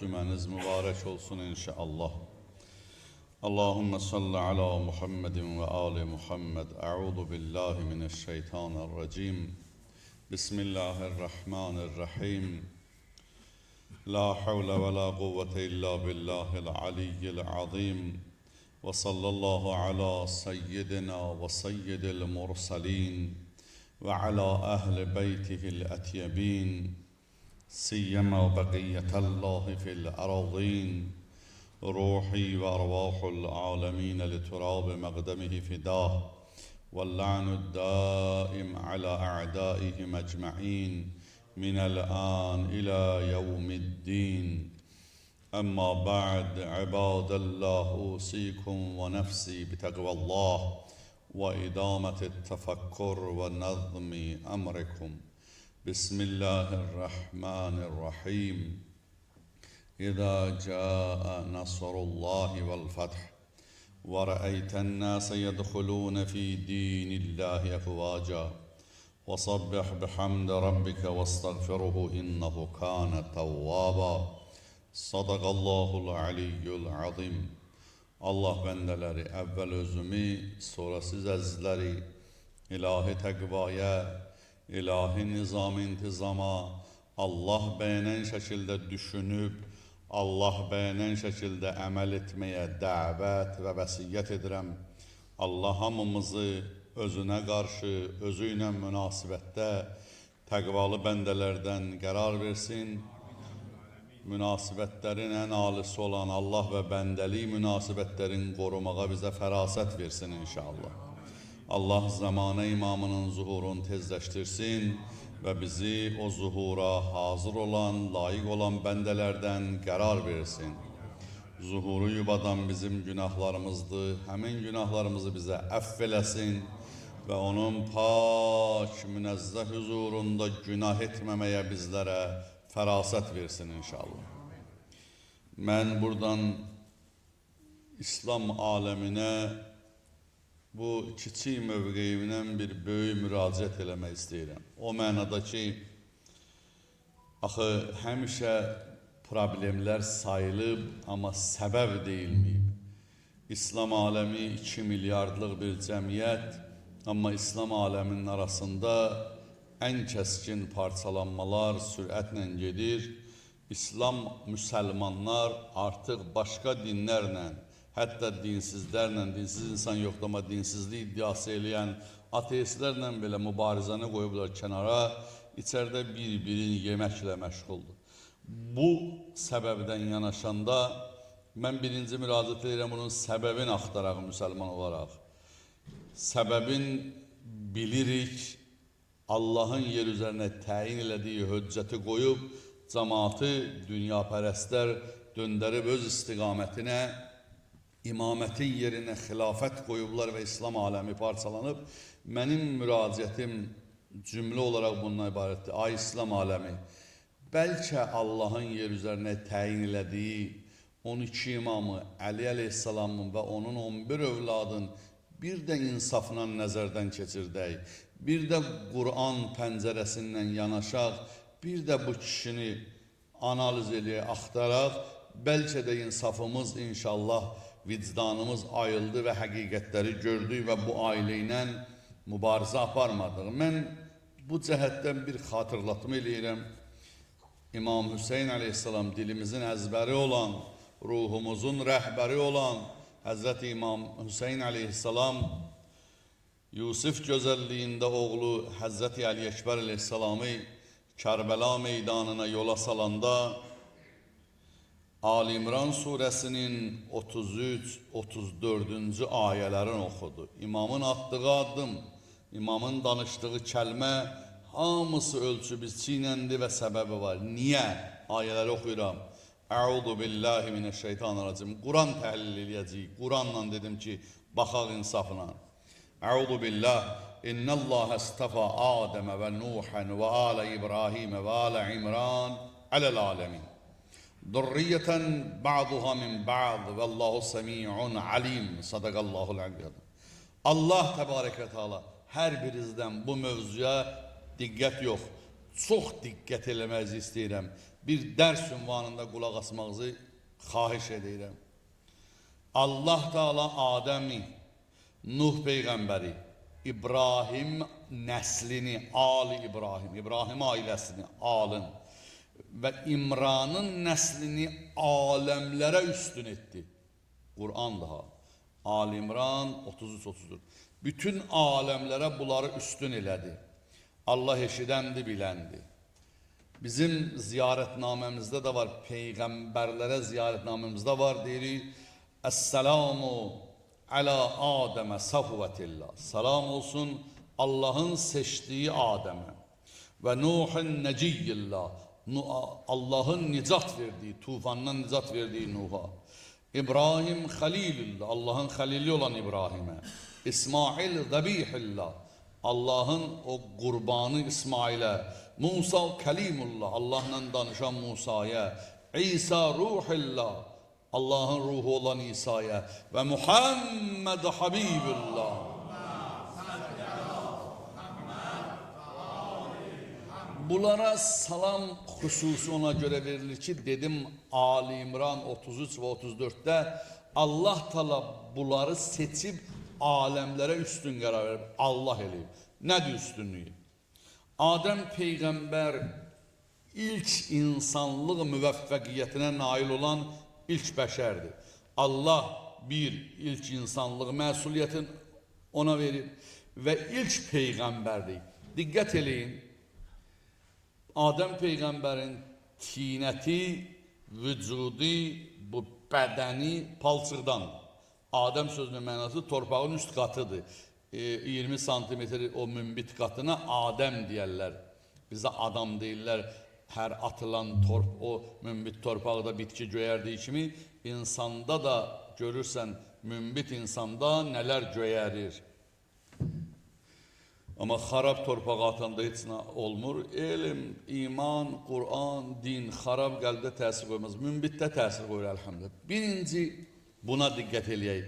Cümeniz mübarek olsun inşallah. Allahümme salli ala Muhammedin ve ali Muhammed. Euzu billahi mineşşeytanirracim. Bismillahirrahmanirrahim. La havle ve la kuvvete illa billahil aliyyil azim. Ve sallallahu ala seyyidina ve seyyidil mursalin ve ala ehli beytihil etyebin. سيما بقية الله في الأراضين روحي وأرواح العالمين لتراب مقدمه فداه واللعن الدائم على أعدائهم أجمعين من الآن إلى يوم الدين أما بعد عباد الله أوصيكم ونفسي بتقوى الله وإدامة التفكر ونظم أمركم بسم الله الرحمن الرحيم إذا جاء نصر الله والفتح ورأيت الناس يدخلون في دين الله أفواجا وصبح بحمد ربك واستغفره إنه كان توابا صدق الله العلي العظيم. Allah bendeleri evvel özümü sonra siz azizleri ilahi tekvaya, İlahi nizam intizama, Allah beğenen şekilde düşünüp, Allah beğenen şekilde əməl etmeye dəvət və vəsiyyət edirəm. Allah hamımızı özünə qarşı, özü ilə münasibətdə təqvalı bəndələrdən qərar versin. Münasibətlərin ən alisi olan Allah və bəndəlik münasibətlərin qorumağa bizə fərasət versin inşallah. Allah zamanı imamının zuhurunu tezleştirsin ve bizi o zuhura hazır olan, layık olan bendelerden qərar versin. Zuhuru yubadan bizim günahlarımızdır. Həmin günahlarımızı bize affelesin ve onun pak, münezzeh huzurunda günah etmemeye bizlere feraset versin inşallah. Ben buradan İslam alemine bu kiçik mövqeyimdən bir böyük müraciət eləmək istəyirəm. O mənada ki, axı həmişə problemlər sayılıb, amma səbəb deyilməyib. İslam aləmi 2 milyardlıq bir cəmiyyət, amma İslam aləminin arasında ən kəskin parçalanmalar sürətlə gedir. İslam müsəlmanlar artıq başqa dinlərlə, hətta dinsizlərlə, dinsiz insan yoxdur, amma dinsizlik iddiası eləyən ateistlərlə belə mübarizəni qoyublar kənara, içəridə bir-birini yeməklə məşğuldur. Bu səbəbdən yanaşanda mən birinci müraciət edirəm bunun səbəbini axtaraq müsəlman olaraq. Səbəbin bilirik, Allahın yer üzərinə təyin elədiyi höccəti qoyub, cəmaatı, dünyapərəstlər döndərib öz istiqamətinə, İmamətin yerinə xilafət qoyublar və İslam aləmi parçalanıb. Mənim müraciətim cümlə olaraq bundan ibarətdir. Ay İslam aləmi, bəlkə Allahın yer üzərinə təyin elədiyi 12 imamı, Əli əleyhissalamın və onun 11 övladın bir də insafla nəzərdən keçirdək, bir də Qur'an pəncərəsindən yanaşaq, bir də bu kişini analiz eləyək, axtaraq, bəlkə də insafımız inşallah vicdanımız ayıldı və həqiqətləri gördük və bu ailə ilə mübarizə aparmadıq. Mən bu cəhətdən bir xatırlatma eləyirəm. İmam Hüseyin əleyhissalam dilimizin əzbəri olan, ruhumuzun rəhbəri olan Həzrəti İmam Hüseyin əleyhissalam Yusuf gözəlliyində oğlu Həzrəti Əli Əkbər əleyhissalamı Kərbəla meydanına yola salanda Ali İmran suresinin 33-34. ayələrini oxudu. İmamın atdığı addım, imamın danışdığı kəlmə hamısı ölçü biçiləndir və səbəbi var. Niyə? Ayələri oxuyuram. Əuzu billahi mineşşeytanirracim. Quran təhlil eləyəcəyik. Quranla dedim ki, baxaq insafla. Əuzu billah. İnnəllaha istafa Adəmə və Nuhan və alə İbrahim və alə İmran aləl aləmin. Zurriyeten ba'duha min ba'd vallahu semi'un alim. Sadaqallahul aliyyad. Allah təbarək və teala hər birinizdən bu mövzuya diqqət yox, çox diqqət eləmənizi istəyirəm. bir dərs ünvanında qulaq asmağınızı xahiş edirəm. Allah Teala Adəmi, Nuh Peyğəmbəri, İbrahim nəslini, Ali İbrahim, İbrahim ailəsini, alın və İmranın nəslini aləmlərə üstün etdi. Qur'an daha. Ali İmran 33-34. Bütün aləmlərə bunları üstün elədi. Allah eşidəndi, biləndi. Bizim ziyarətnaməmizdə də var, peyğəmbərlərə ziyarətnaməmizdə var, deyirik, Əssəlamu ələ Adəmə safvətillah. Salam olsun Allahın seçdiyi Adəmə. Və Nuhun neciyyillah. Allahın nicat verdiyi, tufandan nicat verdiyi Nuh'a. İbrahim Xalilullah, Allahın xalili olan İbrahimə. İsmail Zəbihillah, Allahın o qurbanı İsmailə. Musa Kəlimullah, Allahla danışan Musa'ya. İsa Ruhillah, Allahın ruhu olan İsa'ya. Və Muhammed Habibullah. Bunlara salam xüsusi ona görə verilir ki, dedim Ali İmran 33 və 34'də Allah Teala bunları seçib aləmlərə üstün qərar verib, Allah eləyib. Nədir üstünlüyü? Adəm Peyğəmbər ilk insanlıq müvəffəqiyyətinə nail olan ilk bəşərdir. Allah bir ilk insanlıq məsuliyyətin ona verib və ilk Peyğəmbərdir. Diqqət eləyin, Adəm Peyğəmbərin tinəti, vücudi, bu bədəni palçıqdan. Adəm sözünün mənası torpağın üst qatıdır. 20 santimetr o mümbit qatına Adəm deyərlər. Bizə adam deyirlər. Hər atılan o mümbit torpaqda bitki göyərdiyi kimi insanda da görürsən mümbit insanda nələr göyərir. Amma xarab torpağa atanda heç nə olmur. Elm, iman, Qur'an, din, xarab qəlbdə təsir qoymaz. Mümbitdə təsir qoyur əlhamdülillah. Birinci buna diqqət eləyək.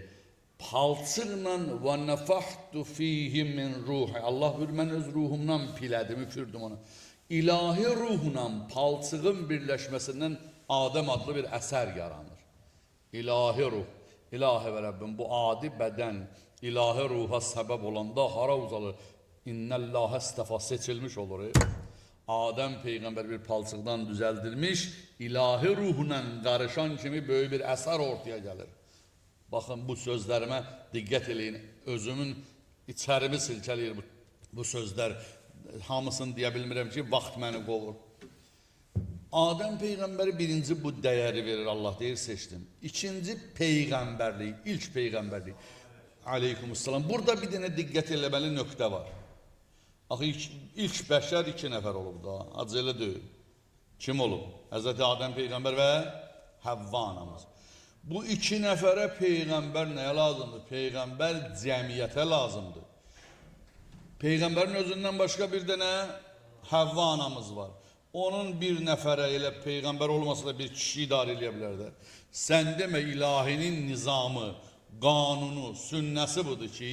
Palçıqla və nəfəxtu fihi min ruhi. Allah buyur, mən öz ruhumdan pilədim, üfürdüm onu. İlahi ruhla palçığın birləşməsindən Adəm adlı bir əsər yaranır. İlahi ruh, ilahi və Rəbbim, bu adi bədən ilahi ruha səbəb olanda hara uzalır? İnnəllahə istəfa seçilmiş olur. Adəm Peyğəmbər bir palçıqdan düzəldilmiş, ilahi ruhla qarışan kimi böyük bir əsər ortaya gəlir. Baxın, bu sözlərimə diqqət eləyin. Özümün içərimi silkələyir bu sözlər. Hamısını deyə bilmirəm ki, vaxt məni qovur. Adəm Peyğəmbəri birinci bu dəyəri verir, Allah deyir, seçdim. İkinci Peyğəmbərlik, ilk Peyğəmbərlik. Aleykumussalam. Burada bir dənə diqqət eləməli nöqtə var. Axı, ilk bəşər 2 nəfər olub da, acı deyil. Kim olub? Həzrəti Adəm Peyğəmbər və Həvva anamız. Bu 2 nəfərə Peyğəmbər nəyə lazımdır? Peyğəmbər cəmiyyətə lazımdır. Peyğəmbərin özündən başqa bir dənə Həvva anamız var. Onun bir nəfərə elə Peyğəmbər olmasa da bir kişi idarə eləyə bilərlər. Sən demə, ilahinin nizamı, qanunu, sünnəsi budur ki,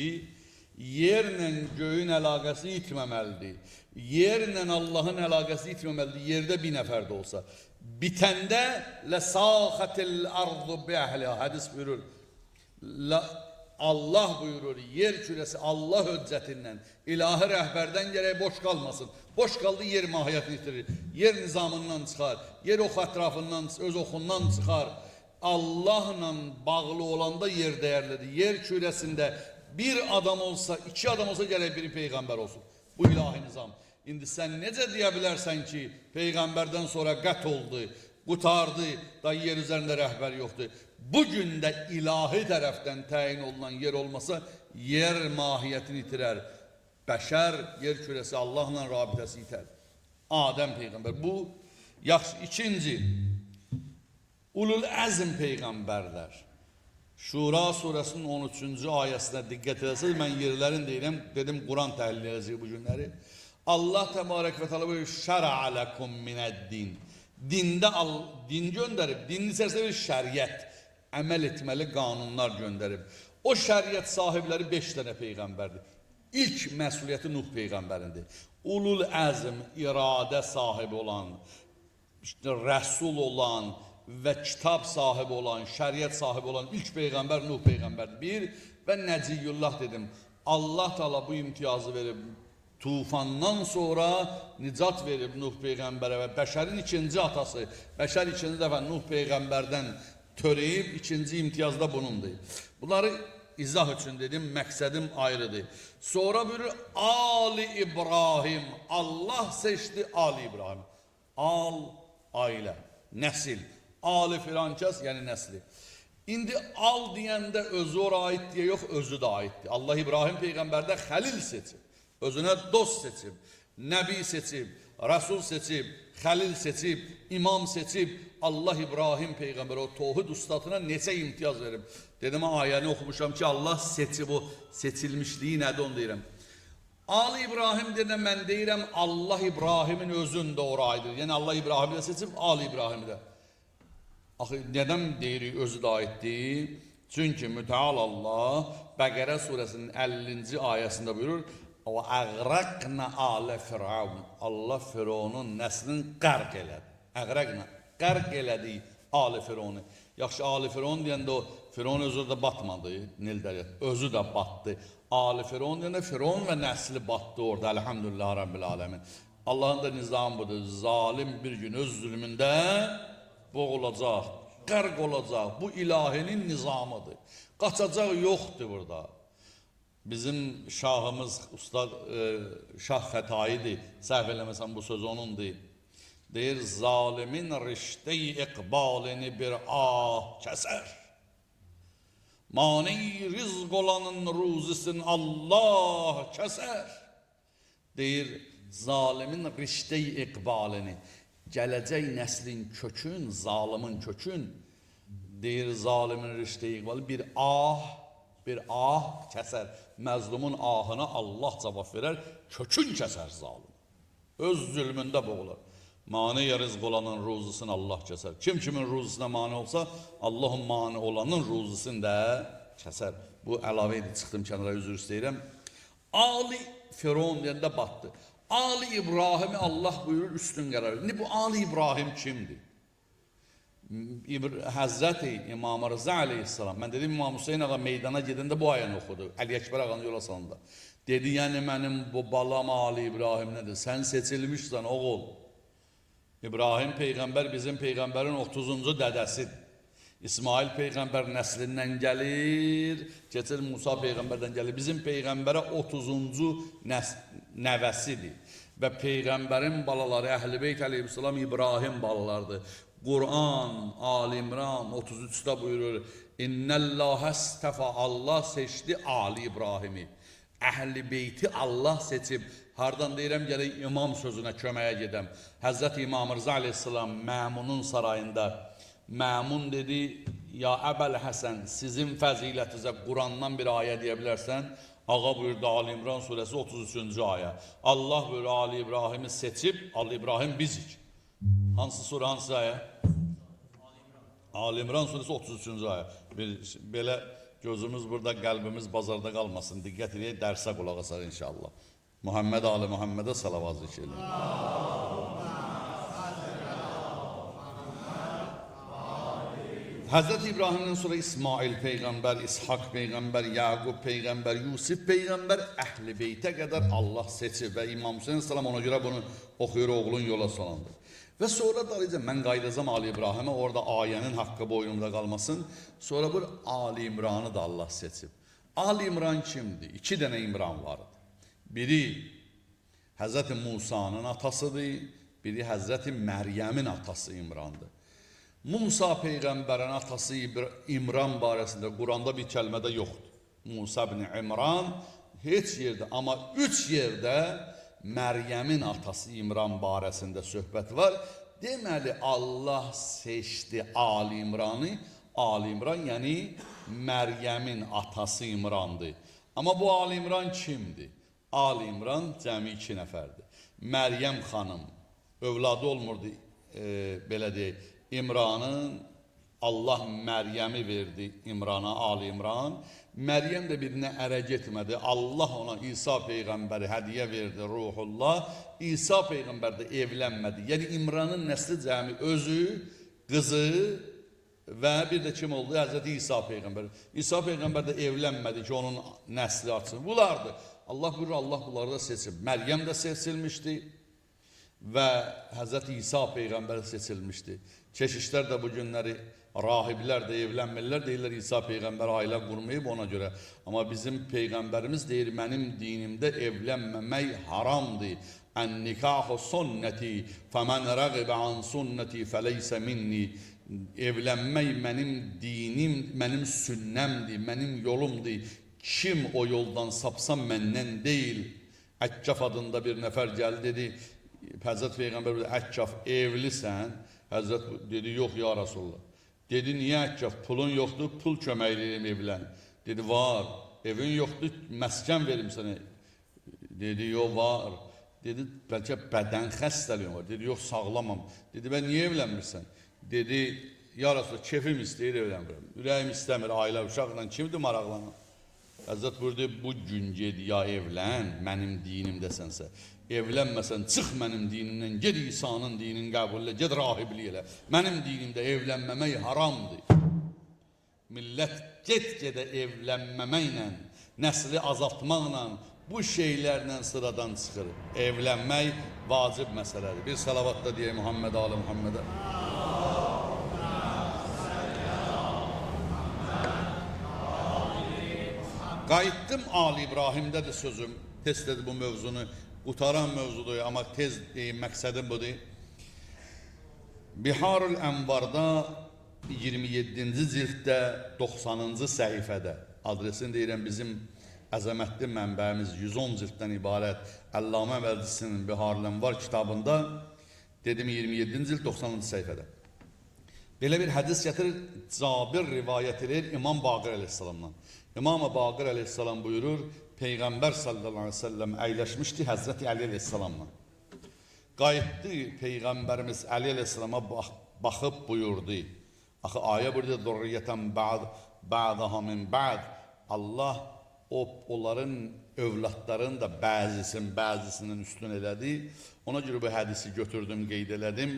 yerlə göyün əlaqəsi itməməlidir. Yerlə Allahın əlaqəsi itməməlidir. Yerdə bir nəfər də olsa. Bitəndə لَسَاخَتِ الْأَرْضُ بِأَهْلِهَا Hədis buyurur. Allah buyurur, yer kürəsi Allah höccətindən, ilahi rəhbərdən gərək boş qalmasın. Boş qaldı, yer mahiyyətini itirir. Yer nizamından çıxar. Yer ox ətrafından, öz oxundan çıxar. Allahla bağlı olanda yer dəyərlidir. Yer kürəsində bir adam olsa, 2 adam olsa gərək biri Peyğəmbər olsun. Bu ilahi nizam. İndi sən necə deyə bilərsən ki, Peyğəmbərdən sonra qət oldu, qutardı, da yer üzərində rəhbər yoxdur. Bugün də ilahi tərəfdən təyin olunan yer olmasa, yer mahiyyətini itirər. Bəşər, yer kürəsi Allahla rabitəsi itər. Adəm Peyğəmbər. Bu, yaxşı. İkinci, Ulul Əzm Peyğəmbərlər. Şura surəsinin 13-cü ayəsinə diqqət edəsiniz, mən yerlərin deyirəm, dedim Quran təhlil edəcək bu günləri. Allah təbarək və təala buyurur, şər'a ləkum minəd-din. Dində din göndərib, dinin içərisində bir şəriət, əməl etməli qanunlar göndərib. O şəriət sahibləri 5 dənə Peyğəmbərdir. İlk məsuliyyəti Nuh Peyğəmbərindir. Ulul Əzm, iradə sahibi olan, işte rəsul olan və kitab sahibi olan, şəriət sahibi olan ilk peyğəmbər Nuh peyğəmbərdir. Bir və Nəciyullah dedim. Allah Teala bu imtiyazı verib tufandan sonra nicat verib Nuh peyğəmbərə və bəşərin ikinci atası, bəşər ikinci dəfə Nuh peyğəmbərdən törəyib, ikinci imtiyaz da bunundur. Bunları izah üçün dedim, məqsədim ayrıdır. Sonra buyurur, Ali İbrahim, Allah seçdi Ali İbrahim. Al, ailə, nəsil, Ali filan kəs, yəni nəsli. İndi al deyəndə özü ora aid deyə yox, özü də aiddir. Allah İbrahim peyğəmbərdə xəlil seçib, özünə dost seçib, nəbi seçib, rəsul seçib, xəlil seçib, imam seçib. Allah İbrahim peyğəmbər o tohid ustadına neçə imtiyaz verib. Dedim, ayəni oxumuşam ki, Allah seçib, o seçilmişliyi nədir onu deyirəm. Ali İbrahim dedə mən deyirəm, Allah İbrahimin özündə ora aiddir. Yəni Allah İbrahimi də seçib, Ali İbrahimi də. Axı, nədən deyirik özü də aiddir? Çünki mütəal Allah Bəqərə surəsinin 50-ci ayəsində buyurur, وَأَغْرَقْنَا آلَ فِرْعَوْنَ Allah Firavunun nəslini qərq elədi. Əğrəqnə, qərq elədi Ali Firavunu. Yaxşı, Ali Firavun deyəndə o, Firavun özü də batmadı, Nil dəryat, özü də batdı. Ali Firavun deyəndə Firavun və nəsli batdı orada, elhamdülillah Rabbil aləmin. Allahın da nizamı budur, zalim bir gün öz zülmündə boğulacaq, qərq olacaq, bu ilahinin nizamıdır. Qaçacaq yoxdur burada. Bizim şahımız, ustad Şah Xətaidir, səhv eləməsəm bu söz onundur. Deyir, zalimin rişte-i iqbalini bir ah kəsər. Mani rizq olanın ruzisin Allah kəsər. Deyir, zalimin rişte-i iqbalini, gələcək nəslin kökün, zalimin kökün, deyir, zalimin rişte-i iqbalini bir ah kəsər. Məzlumun ahına Allah cavab verər, kökün kəsər zalim. Öz zülmündə boğular. Mani rizq olanın ruzisini Allah kəsər. Kim kimin ruzisinə mani olsa, Allahın mani olanın ruzisini də kəsər. Bu əlavə idi, çıxdım kənara, üzr istəyirəm. Ali Firavun deyəndə batdı. Ali İbrahimi Allah buyurur, üstün qərar. İndi bu Ali İbrahim kimdir? Həzrəti İmam Rıza aleyhissalam, mən dedim İmam Hüseyin ağa meydana gedəndə bu ayəni oxudu, Əli Əkbər ağanın yola salında. Dedi, yəni mənim bu balam Ali İbrahim nədir? Sən seçilmişsən oğul. İbrahim Peyğəmbər bizim Peyğəmbərin 30-cu dədəsidir. İsmail Peyğəmbər nəslindən gəlir, keçir Musa Peyğəmbərdən gəlir. Bizim Peyğəmbərə 30-cu nəvəsidir. Və Peyğəmbərin balaları Əhl-i Beyt əleyhissalam İbrahim balalardır. Kur'an, Ali İmran 33'te buyurur. İnnellâhe istefa, Allah seçti Ali İbrahim'i. Əhl-i Beyti Allah seçib. Hardan deyirəm, gələk imam sözünə köməyə gedəm. Həzrət İmam Rıza aleyhissalam Məmunun sarayında. Məmun dedi, ya Əbəl Həsən, sizin fəzilətinizə Kur'an'dan bir ayə deyə bilərsən. Ağa buyurdu Ali İmran suresi 33. ayə. Allah buyurdu Ali İbrahim'i seçib, Ali İbrahim bizik. Hansı sure, hansı ayə? Ali İmran suresi 33. ayə. Belə gözümüz burada, qəlbimiz bazarda qalmasın. Diqqət edək, dərsə qulaq asaq inşallah. Muhammed Ali Muhammed'e salavat zikr edin. Hazreti İbrahim'den sonra İsmail peygamber, İshak peygamber, Yaqub peygamber, Yusuf peygamber, Əhl-i Beytə qədər Allah seçir və İmam Hüseyin salam ona görə bunu oxuyur, oğlun yola salandı. Və sonra da mən qaydacam Ali İbrahim'e, orada ayənin haqqı boynumda qalmasın. Sonra bu Ali İmran'ı da Allah seçib. Ali İmran kimdir? İki dənə İmran vardı. Biri Həzrəti Musa'nın atasıdır, biri Həzrəti Məryəmin atası İmran'dır. Musa peyğəmbərin atası İmran barəsində Quranda bir kəlmədə yoxdur. Musa ibn İmran heç yerdə, amma 3 yerdə Məryəmin atası İmran barəsində söhbət var. Deməli Allah seçdi Ali İmran'ı. Ali İmran yəni Məryəmin atası İmran'dır. Amma bu Ali İmran kimdir? Ali İmran cəmi 2 nəfərdir. Məryəm xanım övladı olmurdu, belə deyək, İmran'ın Allah Məryəmi verdi İmrana, Ali İmran. Məryəm də birinə ərə getmədi. Allah ona İsa Peyğəmbəri hədiyyə verdi, Ruhullah. İsa Peyğəmbər də evlənmədi. Yəni İmranın nəsli cəmi özü, qızı və bir də kim oldu? Həzrəti İsa Peyğəmbər. İsa Peyğəmbər də evlənmədi ki, onun nəsli artsın. Bunlardır. Allah buyurur, Allah bunları da seçib. Məryəm də seçilmişdi və Həzrəti İsa Peyğəmbər seçilmişdi. Keşişlər də bu günləri, rahiblər də evlənmirlər, deyirlər İsa Peyğəmbər ailə qurmayıb ona görə. Amma bizim Peyğəmbərimiz deyir, mənim dinimdə evlənməmək haramdır. Ən-nikahu sünnəti, fəmən rəqibə an sünnəti fəleysə minni. Evlənmək mənim dinim, mənim sünnəmdir, mənim yolumdur. Kim o yoldan sapsa məndən deyil. Əkkaf adında bir nəfər gəldi, dedi, Həzrət Peyğəmbər dedi, Əkkaf evlisən? Həzrət dedi, yox ya Rasulullah. Dedi, niyə Əkkaf? Pulun yoxdur, pul köməkliyim evlən. Dedi, var. Evin yoxdur, məskən verim sənə. Dedi, yox, var. Dedi, bəlkə bədən xəstəliyim var. Dedi, yox, sağlamam. Dedi, mən niyə evlənmirsən? Dedi, ya Rasulullah, kefim istəyir evlənmirəm. Ürəyim istəmir, ailə, uşaqla kimdir maraqlanan? Həzrət buyurdu, bu gün ged ya evlən, mənim dinimdəsənsə. Evlənməsən, çıx mənim dinimdən, ged İsa'nın dinin qəbul elə, ged rahiblik elə. Mənim dinimdə evlənməmək haramdır. Millət get-gedə evlənməməklə, nəsli azaltmaqla, bu şeylərlə sıradan çıxır. Evlənmək vacib məsələdir. Bir salavat da deyək Muhammed Ali Muhammedə. Qayıtdım Ali İbrahim'dədir sözüm. Tez dedi bu mövzunu. Qutaran mövzudur, amma tez deyim, məqsədim budur. Biharul Ənvarda 27-ci cilddə 90-cı səhifədə, adresini deyirəm bizim əzəmətli mənbəyimiz 110 cilddən ibarət Əllamə Vəldisinin Biharul Ənvar kitabında, dedim 27-ci cild 90-cı səhifədə. Belə bir hədis gətirir, Cabir rivayət edir İmam Baqir əleyhissalamdan. İmam Baqir əleyhissalam buyurur, Peyğəmbər sallallahu aleyhi ve sellem əyləşmişdi Həzrəti Əli əleyhissalamla. Qayıtdı Peyğəmbərimiz Əli əleyhissalama baxıb buyurdu. Axı ayə burada zurriyyətən ba'daha min ba'd. Allah onların övladlarının da bəzisinin üstün elədi. Ona görə bu hədisi götürdüm, qeyd elədim.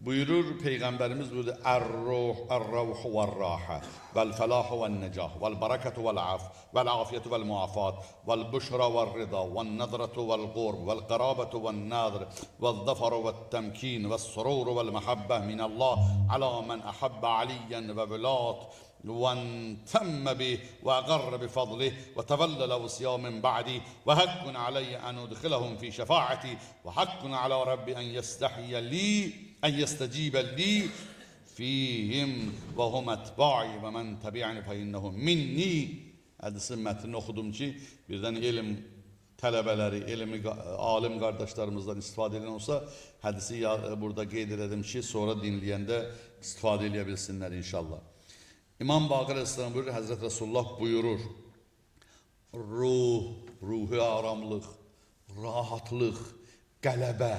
Buyurur Peyğəmbərimiz buyurdu, Ər-ruhu vəl-râhə, vəl-fəlâhu vəl-necah, vəl-barakətu vəl-af, vəl-afiyətu vəl-muafat, vəl-büşra vəl-rida, vəl-nədratu vəl-qurb, vəl-qərabatu vəl-nədir, vəl-zəfaru vəl-təmkin, vəl-sururu vəl-məhəbbə minəllah, alə mən əhəbbə aliyyən və vəlat, وانتم به وأغر بفضله وتولى الأوصياء من بعدي وحق علي أن أدخلهم في شفاعتي وحق على ربي أن يستجيب لي فيهم وهم أتباعي ومن تبعني فإنهم مني. Hədisin mətnini oxudum ki, birdən elm tələbələri, alim qardaşlarımızdan istifadə edən olsa, hədisi burada qeyd edelim ki, sonra dinləyəndə istifadə edə bilsinlər inşallah. İmam Baqir Aleyhisselam buyurur, Hazreti Resulullah buyurur, ruhu aramlıq, rahatlıq, qələbə,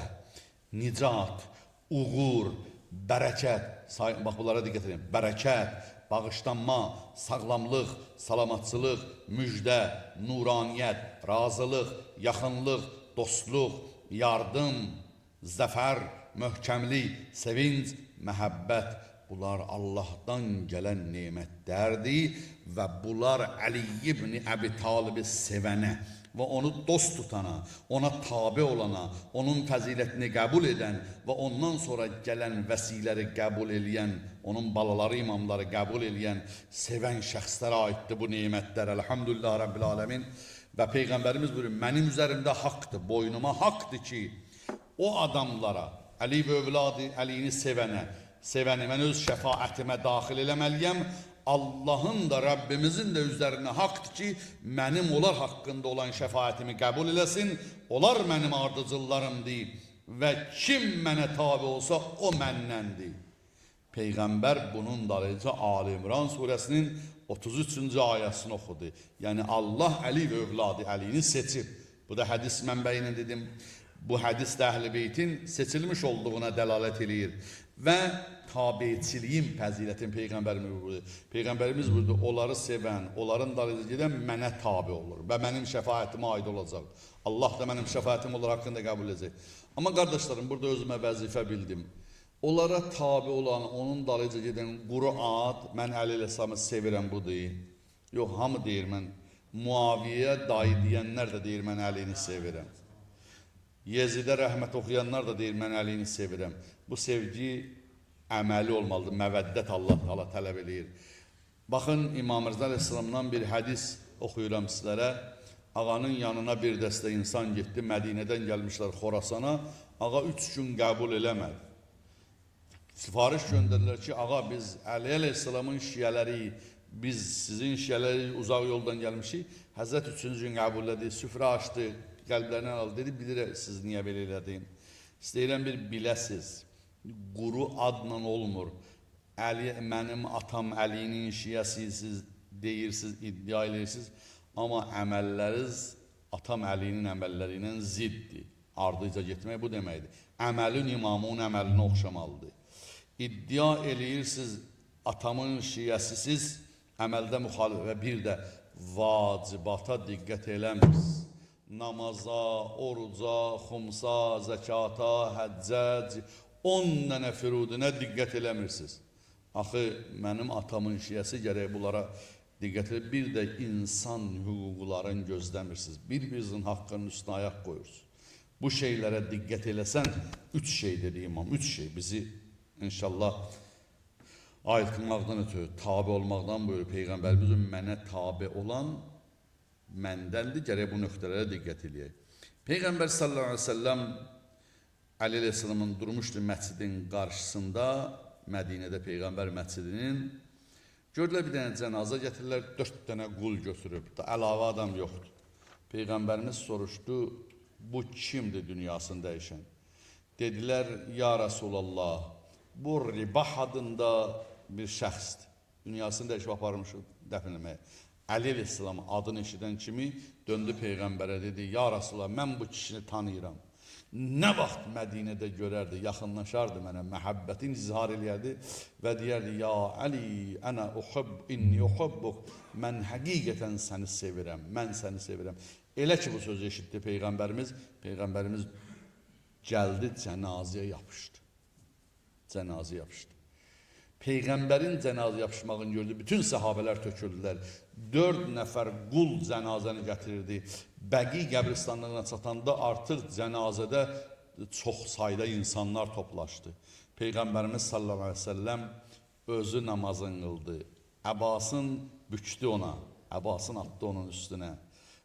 nicat, uğur, bərəkət, bax bunlara diqqət edin, bərəkət, bağışlanma, sağlamlıq, salamatçılıq, müjdə, nuraniyyət, razılıq, yaxınlıq, dostluq, yardım, zəfər, möhkəmlik, sevinç, məhəbbət, bunlar Allah'tan gələn nemətlərdir və bunlar Əli ibn Əbi Talibi sevənə və onu dost tutana, ona tabi olana, onun fəzilətini qəbul edən və ondan sonra gələn vəsiləri qəbul eləyən, onun balaları, imamları qəbul eləyən, sevən şəxslərə aiddir bu nemətlər. Elhamdülillah Rabbil Alemin. Və Peyğəmbərimiz buyurur, mənim üzərimdə haqdır, boynuma haqdır ki, o adamlara, Əli və övladı Əlini sevəni mən öz şəfaətimə daxil eləməliyəm. Allahın da, Rabbimizin də üzərinə haqdır ki, mənim onlar haqqında olan şəfaətimi qəbul eləsin, onlar mənim ardıcıllarımdır və kim mənə tabi olsa, o mənnəndir. Peyğəmbər bunun dalınca Ali İmran surəsinin 33-cü ayəsini oxudu. Yəni Allah Əli və övladı Əlini seçib. Bu da hədis mənbəyinin dedim. Bu hədis də Əhl-i Beytin seçilmiş olduğuna dəlalət eləyir. və tabiçiliyin fəzilətin Peyğəmbərimiz burada onları sevən, onların dalınca gedən mənə tabi olur və mənim şəfaətimə aid olacaq. Allah da mənim şəfaətim olur haqqında qəbul edəcək. Amma qardaşlarım, burada özümə vəzifə bildim. Onlara tabi olan, onun dalınca gedən quru ad, mən Əli Əsəlamı sevirəm bu deyil. Yox, hamı deyir mən, Muaviyə dayı deyənlər də deyir mən Əlini sevirəm. Yezidə rəhmət oxuyanlar da deyir mən Əlini sevirəm. Bu sevgi əməli olmalıdır, məvəddət Allah tələb eləyir. Baxın, İmam Rıza Aleyhisselamdan bir hədis oxuyuram sizlərə. Ağanın yanına bir dəstə insan getdi, Mədinədən gəlmişlər Xorasana. Ağa 3 gün qəbul eləmədi. Sifariş göndərdilər ki, ağa biz Əli Aleyhisselamın şiyələri, biz sizin şiyələri uzaq yoldan gəlmişik. Həzrət 3-cü gün qəbul elədi, süfrə açdı, qəlblərindən aldı, dedi, bilir siz niyə belə elədin. İstəyirəm bir biləsiz, quru adla olmur. Mənim atam Əlinin şiyəsisiz deyirsiniz, iddia edirsiniz. Amma əməlləriniz atam Əlinin əməlləri ilə ziddir. Ardıca getmək bu deməkdir. Əməlin imamının əməlinə oxşamalıdır. İddia eləyirsiniz, atamın şiyəsisiz, əməldə müxalif və bir də vacibata diqqət eləmirsiniz. Namaza, oruca, xumsa, zəkata, həccəc, 10 dənə füruduna diqqət eləmirsiniz. Axı, mənim atamın şiyəsi gərək bunlara diqqət elə, bir də insan hüquqlarını gözləmirsiniz. Bir-birinizin haqqının üstünə ayaq qoyursunuz. Bu şeylərə diqqət eləsən, 3 şey dedi imam, 3 şey bizi inşallah ayıtılmaqdan ötürü, tabi olmaqdan buyurur Peyğəmbərimizin mənə tabi olan məndəndir, gərək bu nöqtələrə diqqət eləyək. Peyğəmbər sallallahu aleyhi ve sellem Əli Aleyhisselamın durmuşdu məscidin qarşısında, Mədinədə Peyğəmbər məscidinin, gördülər bir dənə cənazə gətirirlər, 4 dənə qul götürüb, əlavə adam yoxdur. Peyğəmbərimiz soruşdu, bu kimdir dünyasını dəyişən? Dedilər, ya Rasulallah, bu Ribah adında bir şəxsdir. Dünyasını dəyişib aparmışıq dəfn eləməyə. Əli Aleyhisselam adını eşidən kimi döndü Peyğəmbərə dedi, ya Rasulallah, mən bu kişini tanıyıram. Nə vaxt Mədinədə görərdi, yaxınlaşardı mənə, məhəbbətin izhar eləyərdi və deyərdi, ya Əli, inni uhubbuk, mən həqiqətən səni sevirəm, mən səni sevirəm. Elə ki, bu sözü eşitdi Peyğəmbərimiz gəldi, cənazəyə yapışdı. Cənazə yapışdı. Peyğəmbərin cənazə yapışmağını gördü, bütün səhabələr töküldülər. 4 nəfər qul cənazəni gətirirdi. Bəqi qəbristanlığına çatanda artıq cənazədə çox sayda insanlar toplaşdı. Peyğəmbərimiz sallallahu aleyhi ve sellem özü namazını qıldı. Əbasın bükdü ona, əbasın atdı onun üstünə.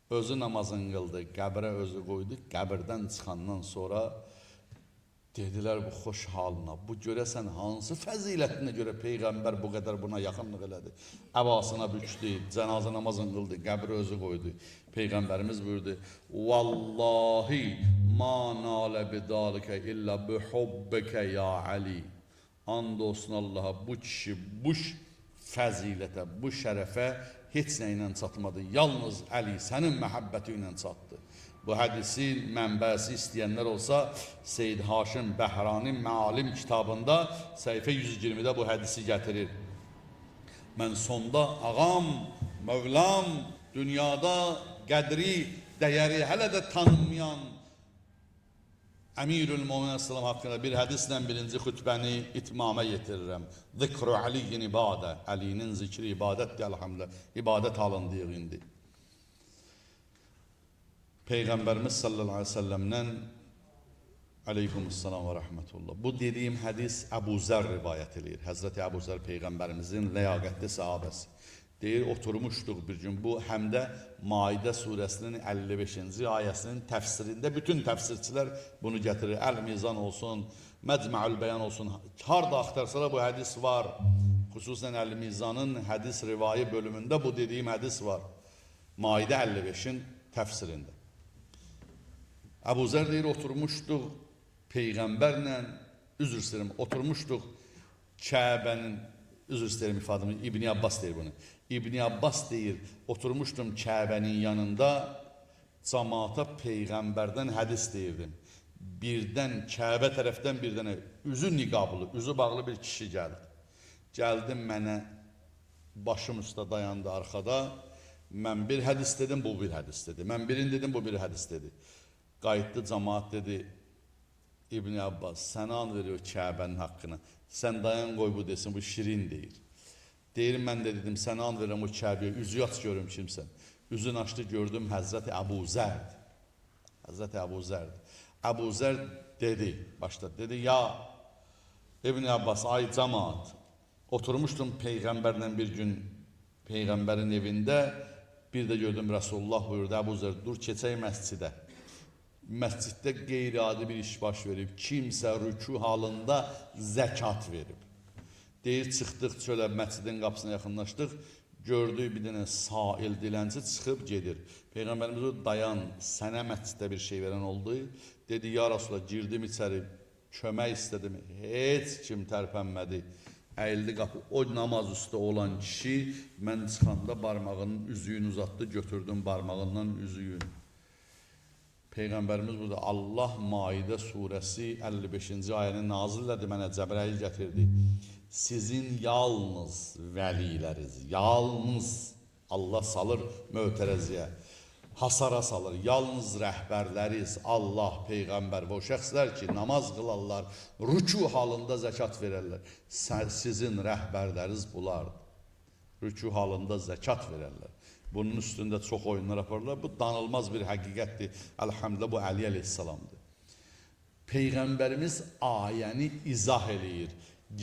Özü namazını qıldı, qəbrə özü qoydu. Qəbirdən çıxandan sonra dedilər bu xoş halına, bu görəsən hansı fəzilətinə görə Peyğəmbər bu qədər buna yaxınlıq elədi. Əbasına bükdü, cənazə namazını qıldı, qəbri özü qoydu. Peyğəmbərimiz buyurdu, vallahi ma nalə bidalikə illə bihubbikə ya Ali. And olsun Allaha, bu kişi bu fəzilətə, bu şərəfə heç nə ilə çatmadı. Yalnız Əli sənin məhəbbəti ilə çatdı. Bu hədisin mənbəsi istəyənlər olsa, Seyyid Haşim Bəhrani Məalim kitabında səhifə 120-də bu hədisi gətirir. Mən sonda ağam, Mövlam, dünyada qədri, dəyəri hələ də tanınmayan Əmirül Möminin Əsəlam haqqında bir hədislə birinci xütbəni itmamə yetirirəm. Zikru Aliyin ibadə, Əlinin zikri ibadətdir, elhamdülillah, ibadət alındığı indi. Peyğəmbərimiz sallallahu aleyhi ve sellem'dən aleykumussalam və rəhmətullah. Bu dediyim hədis Əbu Zər rivayət edir. Həzrəti Əbu Zər Peyğəmbərimizin ləyaqətli sahabəsi. Deyir, oturmuşduq bir gün. Bu həm də Maidə surəsinin 55-ci ayəsinin təfsirində bütün təfsirçilər bunu gətirir. Əl-Mizan olsun, Məcməül Bəyan olsun. Harda axtarsalar bu hədis var. Xüsusən Əl-Mizanın hədis rivayi bölümündə bu dediyim hədis var. Maidə 55-in təfsirində. Əbu Zər deyir, oturmuşduq Peyğəmbərlə, üzr istəyirəm, oturmuşduq Kəbənin, üzr istəyirəm ifadımı, İbn Abbas deyir bunu. İbn Abbas deyir, oturmuşdum Kəbənin yanında, cəmaata Peyğəmbərdən hədis deyirdim. birdən Kəbə tərəfdən bir dənə üzü niqablı, üzü bağlı bir kişi gəldi. Gəldi mənə, başım üstə dayandı arxada. Mən bir hədis dedim, bu bir hədis dedi. Mən birini dedim, bu bir hədis dedi. Qayıtdı cemaat dedi, İbn Abbas sənə and veriyor Kəbənin haqqına. Sən dayan qoy bu desin, bu şirin deyir. Deyir, mən də dedim, sənə and verirəm o Kəbəyə, üzü aç görüm kimsən. Üzün açdı, gördüm Həzrəti Əbu Zərd. Həzrəti Əbu Zərd. Əbu Zərd dedi, başladı, dedi, ya İbn Abbas, ay cemaat, oturmuşdum Peyğəmbərlə bir gün Peyğəmbərin evində, bir də gördüm Rasulullah buyurdu, Əbu Zərd, dur keçək məscidə. Məsciddə qeyri-adi bir iş baş verib, kimsə rükû halında zəkat verib. Deyir, çıxdıq çölə, məscidin qapısına yaxınlaşdıq, gördük bir dənə sail dilənçi çıxıb gedir. Peyğəmbərimiz o, dayan, sənə məsciddə bir şey verən oldu. Dedi, ya Rasulullah, girdim içəri, kömək istədim, heç kim tərpənmədi. Əyildi qapı, o namaz üstə olan kişi, mən çıxanda barmağının üzüyünü uzatdı, götürdüm barmağından üzüyün. Peyğəmbərimiz burada Allah Maidə surəsi 55-ci ayəni nazil elədi, mənə Cəbrəil gətirdi. Sizin yalnız vəliləriz, yalnız Allah salır mötərəziyə, hasara salır, yalnız rəhbərləriz, Allah, Peyğəmbər və o şəxslər ki, namaz qılarlar, rükû halında zəkat verərlər. Sizin rəhbərləriniz bulardır. Rükû halında zəkat verərlər. Bunun üstündə çox oyunlar aparırlar. Bu danılmaz bir həqiqətdir. Elhamdülillah, bu Əli əleyhissalamdır. Peyğəmbərimiz ayəni izah eləyir,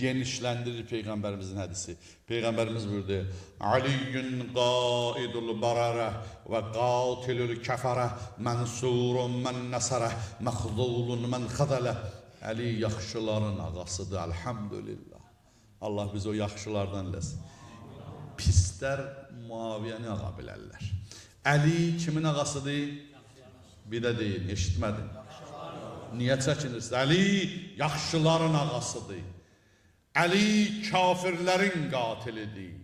genişləndirir Peyğəmbərimizin hədisi. Peyğəmbərimiz buyurdu, Aliyyün qaidul barara və qatilül kəfərə, mənsurun mən nəsərə, məxzulun mən xədələ. Əli yaxşıların ağasıdır, elhamdülillah. Allah bizi o yaxşılardan eləsin. Pislər Muaviyyəni ağa bilərlər. Əli kimin ağasıdır? Bir də deyin, eşitmədim. Niyə çəkinirsiniz? Əli yaxşıların ağasıdır. Əli kafirlərin qatilidir.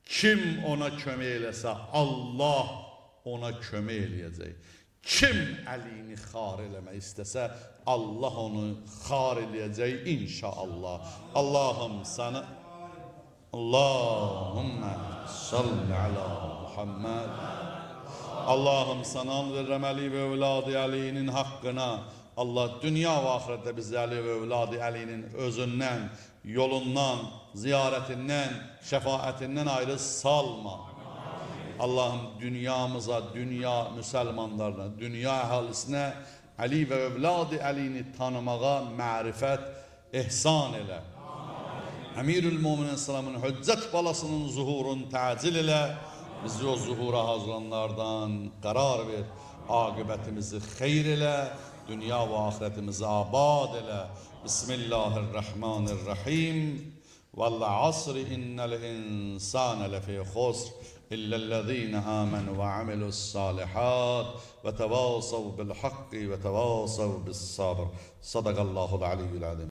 Kim ona kömək eləsə, Allah ona kömək eləyəcək. Kim Əlini xar eləmək istəsə, Allah onu xar eləyəcək inşallah. Allahım sana Allahümme salli ala Muhammed. Allah'ım sana and verirəm Əli və evladı Əlinin haqqına. Allah dünya və ahirətdə bizi Əli və evladı Əlinin özündən, yolundan, ziyarətindən, şəfaətindən ayrı salma. Allah'ım dünyamıza, dünya müsəlmanlarına, dünya əhalisinə Əli və evladı Əlini tanımağa mərifət ehsan elə. Əmirül Müminin Salamın hüccət balasının zuhurunu təcil elə, bizi o zuhura hazırlanlardan qərar ver, aqibətimizi xeyr elə, dünya və ahirətimizi abad elə. Bismillahirrahmanirrahim. Vəl-asri innəl insane lefî xusr illellezîne âmenû və amilu's-sâlihât və tevâsav bil-haqqi və tevâsav bis-sabr. Sadaqallahul aliyyul azim.